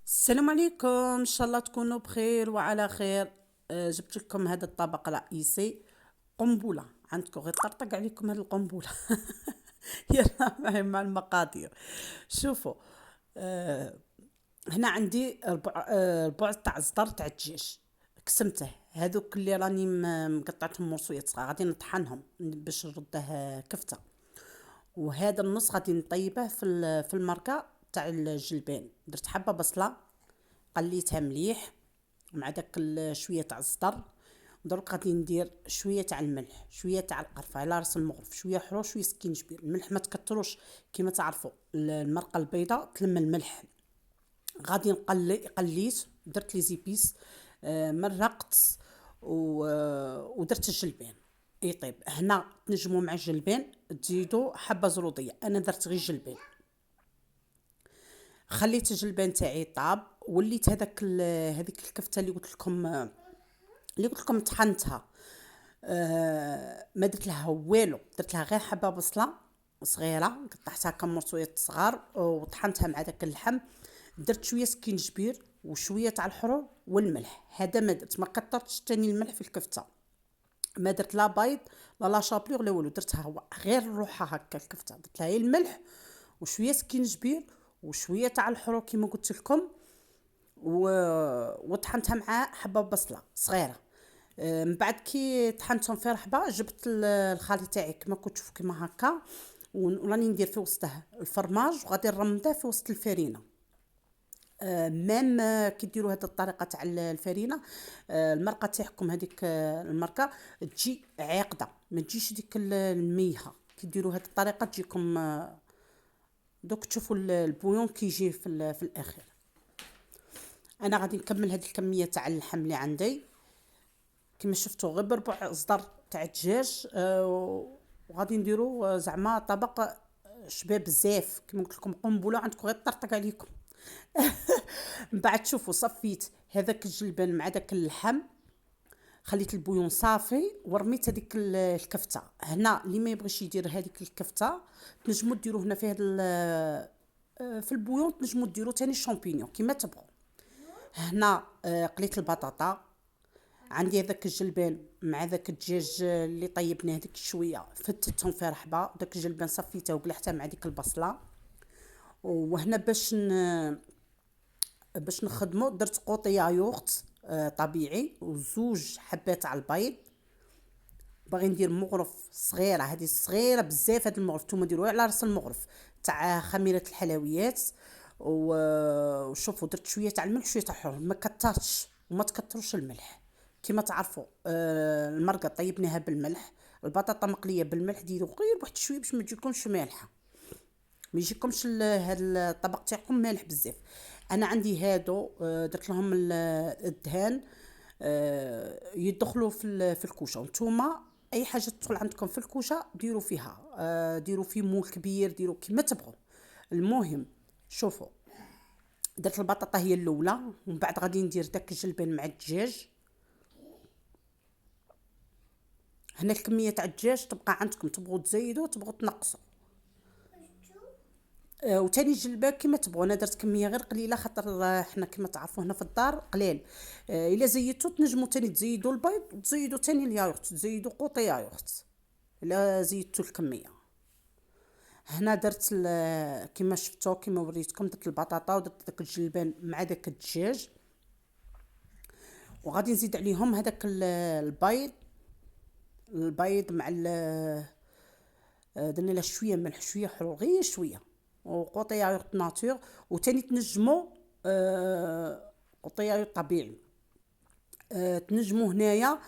السلام عليكم، ان شاء الله تكونوا بخير وعلى خير. جبت لكم هذا الطبق الرئيسي، قنبله. عندكم غير طرطق عليكم هذه القنبله. يلا معي مع المقادير. شوفوا. آه هنا عندي ربع تاع صدر تاع الدجاج. قسمته هذوك اللي راني مقطعتهم مرصويات صغار، غادي نطحنهم باش نرده كفته. وهذا النص غادي نطيبه في المرقه تاع الجلبان. درت حبه بصله، قليتها مليح مع داك شويه تاع الزدر. درك غادي ندير شويه تاع الملح، شويه تاع القرفه على راس المغرف، شويه حروش، شويه سكينجبير. الملح ما تكتروش، كيما تعرفوا المرقه البيضاء تلم الملح. غادي قليت، درت لي زيبيس. مرقت ودرت الجلبان يطيب. هنا تنجموا مع الجلبان تزيدوا حبه زروديه، انا درت غير جلبان. خليت الجلبان تاعي طاب، وليت هذيك الكفته اللي قلت لكم طحنتها. ما درت لها والو، درت لها غير حبه بصله صغيره، قطعتها كمرصويات صغار وطحنتها مع داك اللحم. درت شويه سكينجبير وشويه تاع الحرور والملح. هذا ما درت، ما كثرتش تاني الملح في الكفته. ما درت لا بيض لا شابلور لا والو، درتها هو غير روحها هكا الكفته. درت لها غير الملح وشويه سكينجبير وشويه تاع الحرور كيما قلت لكم، وطحنتها مع حبه بصله صغيره. من بعد كي طحنتهم في رحبه، جبت الخليط تاعي كما كنت تشوفوا كيما هكا، وراني ندير في وسطه الفرماج وغادي نرمده في وسط الفرينه. ميم كي ديروا هذه الطريقه تاع الفرينه، المرقه تاعكم هذيك المرقه تجي عاقده، ما تجيش ديك الميها. كي ديروا هذه الطريقه تجيكم. دوك تشوفوا البويون كي يجي في الاخير. انا غادي نكمل هذه الكميه تاع اللحم اللي عندي كما شفتوا، غير بربع صدر تاع الدجاج. وغادي نديروا زعما طبق شباب بزاف كما قلت لكم، قنبله عندكم غير طرطق عليكم. من بعد شوفوا، صفيت هذاك الجلبان مع داك اللحم، خليت البويون صافي ورميت هذيك الكفته. هنا اللي ما يبغيش يدير هذيك الكفته، تنجموا ديروا هنا في هذا في البويون تنجموا ديروا تاني الشامبينيون كيما تبغوا. هنا قليت البطاطا. عندي هذاك الجلبان مع ذاك الدجاج اللي طيبناه هذيك شويه، فتتهم في رحبه. داك الجلبان صفيته وقلحته مع ديك البصله. وهنا باش نخدمو درت قوطي ياغورت طبيعي وزوج حبات على البيض. باغي ندير مغرف صغيره، هذه صغيره بزاف. هذا المغرف نتوما ديروه على راس المغرف تاع خميره الحلويات. وشوفوا درت شويه تاع الملح شويه تاع الحر، ما كترتش وما تكتروش الملح. كما تعرفوا المرقه طيبناها بالملح، البطاطا مقليه بالملح، ديروا غير واحد شويه باش ما تجيكمش مالحه، ما يجيكمش هذا الطبق تاعكم مالح بزاف. انا عندي هادو درت لهم الدهان يدخلوا في الكوشه. وانتوما اي حاجه تدخل عندكم في الكوشه ديروا فيها، ديروا فيه مول كبير، ديروا كيما تبغوا. المهم شوفوا، درت البطاطا هي الاولى، ومن بعد غادي ندير داك الجلبان مع الدجاج. هنا الكميه تاع الدجاج تبقى عندكم، تبغوا تزيدوا تبغوا تنقصوا. وتاني الجلبان كيما تبغوا. انا درت كميه غير قليله خاطر حنا كيما تعرفوا هنا في الدار قليل. الا زيدتوا تنجموا تاني تزيدوا البيض وتزيدوا تاني الياغورت، تزيدوا قوطي ياغورت الا زيدتوا الكميه. هنا درت كيما شفتوا كيما وريتكم، درت البطاطا ودرت داك الجلبان مع داك الدجاج. وغادي نزيد عليهم هذاك البيض مع درنا له شويه ملح شويه حلو غير شويه، وقوطي ياغورت ناتور. وتاني تنجموا قوطي ياغورت طبيعي. تنجموا هنايا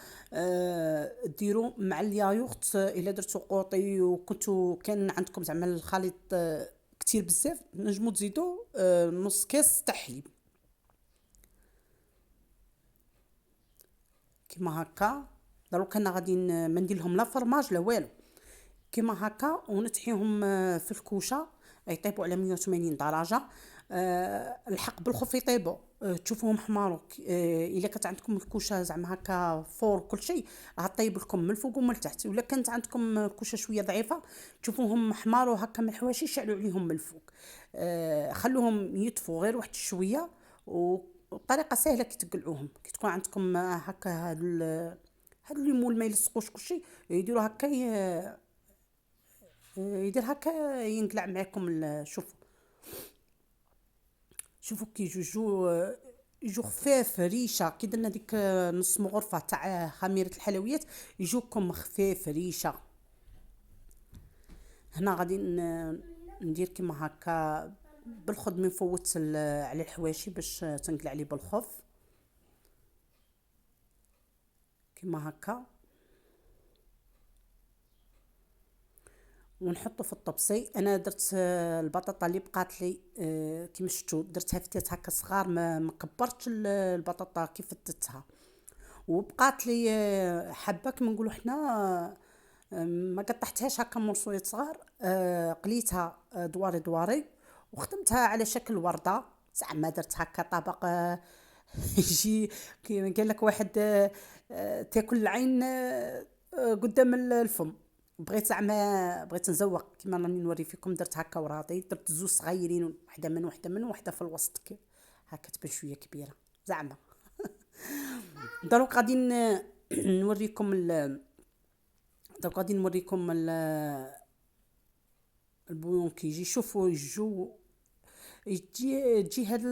ديروا مع الياغورت الا درتوا قوطي وكنتو كان عندكم زعما الخليط كتير بزاف، نجموا تزيدوا نص كاس تاع حليب كيما هكا. دروك انا غادي ما ندير لهم لا فرماج لا والو، كيما هكا ونطحيهم في الكوشه يطيبوا على 180 درجه. الحق بالخوف يطيبوا. تشوفوهم حماروا. الا كانت عندكم الكوشه زعما هكا فور كل شيء غطيب لكم من الفوق ومن التحت. ولا كانت عندكم الكوشه شويه ضعيفه تشوفوهم حماروا هكا من الحواشي، شعلوا عليهم من الفوق. خلوهم يطفوا غير واحد شويه وطريقه سهله كي تقلعوهم. كي تكون عندكم هكا هاد الليمون ما يلصقوش كلشي، يديروا هكا يدير هكا ينقلع معاكم شوفوا كي يجو خفاف ريشه كي درنا ديك نص مغرفه تاع خميره الحلويات، يجوكم خفاف ريشه. هنا غادي ندير كيما هكا بالخض من فوت على الحواشي باش تنقلع لي بالخف كيما هكا، ونحطه في الطبسي. انا درت البطاطا اللي بقات لي كيما شفتوا درتها فتات هكا صغار، ما كبرتش البطاطا كيف فتتها، وبقات لي حبه كما نقولوا حنا ما قطعتهاش هكا مرصويات صغار. قليتها دواري دواري وخدمتها على شكل ورده، زعما درت هكا طبق يجي كي قال لك واحد تاكل العين قدام الفم. بغيت زعما بغيت نزوق كيما راني نوري فيكم، درت هكا وراضي، درت زوج صغيرين، وحده من وحده في الوسط هكا تبان شويه كبيره زعما. دروك غادي نوريكم دروك غادي نوريكم البويون كي يجي. شوفوا يجي هاد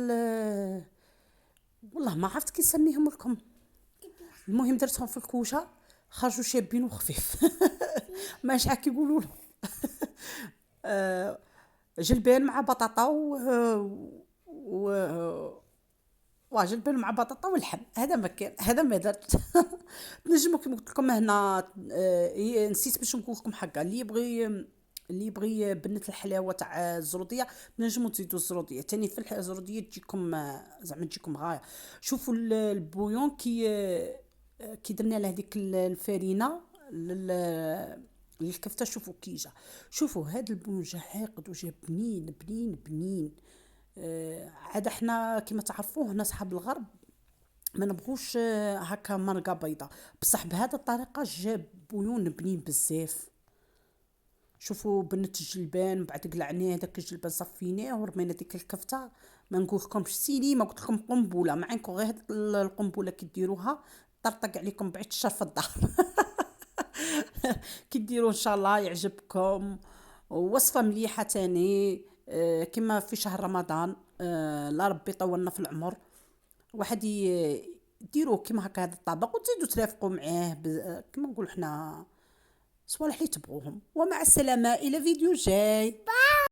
والله ما عرفت كي نسميهم لكم. المهم درتهم في الكوشه خرجوا شابين وخفيف. ماش عا كيقولوا له. جلبان مع بطاطا جلبان مع بطاطا واللحم. هذا ما كان، هذا ما درت. تنجموا كيما قلت لكم هنا نسيت باش نقول لكم حاجه، اللي يبغي بنة الحلاوه تاع الزروديه تنجموا تزيدوا الزروديه تاني في الزروديه تجيكم زعما تجيكم غايه. شوفوا البويون كي درنا له هذيك الفارينه للكفته، شوفوا كي جا. شوفوا هذا البويون جا عاقد وجا بنين بنين بنين. عاد احنا كما تعرفوه هنا صحاب الغرب ما نبغوش هكا مرقه بيضه، بصح بهذه الطريقه جاب بويون بنين بزاف. شوفوا بنت الجلبان، بعد قلعناه داك الجلبان صفيناه ورمينا ديك الكفته. ما نقول لكمش سيني، ما قلت لكم قنبله، مع انكم غير القنبله كي ديروها طرطق عليكم بعيد الشر في الدار. كي ديروا ان شاء الله يعجبكم. وصفه مليحه تاني كما في شهر رمضان. لا ربي يطولنا في العمر، واحد ديروه كيما هكا هذا الطبق وتزيدوا ترافقوا معاه كما نقول حنا صوالح اللي تبغوهم. ومع السلامه الى فيديو جاي.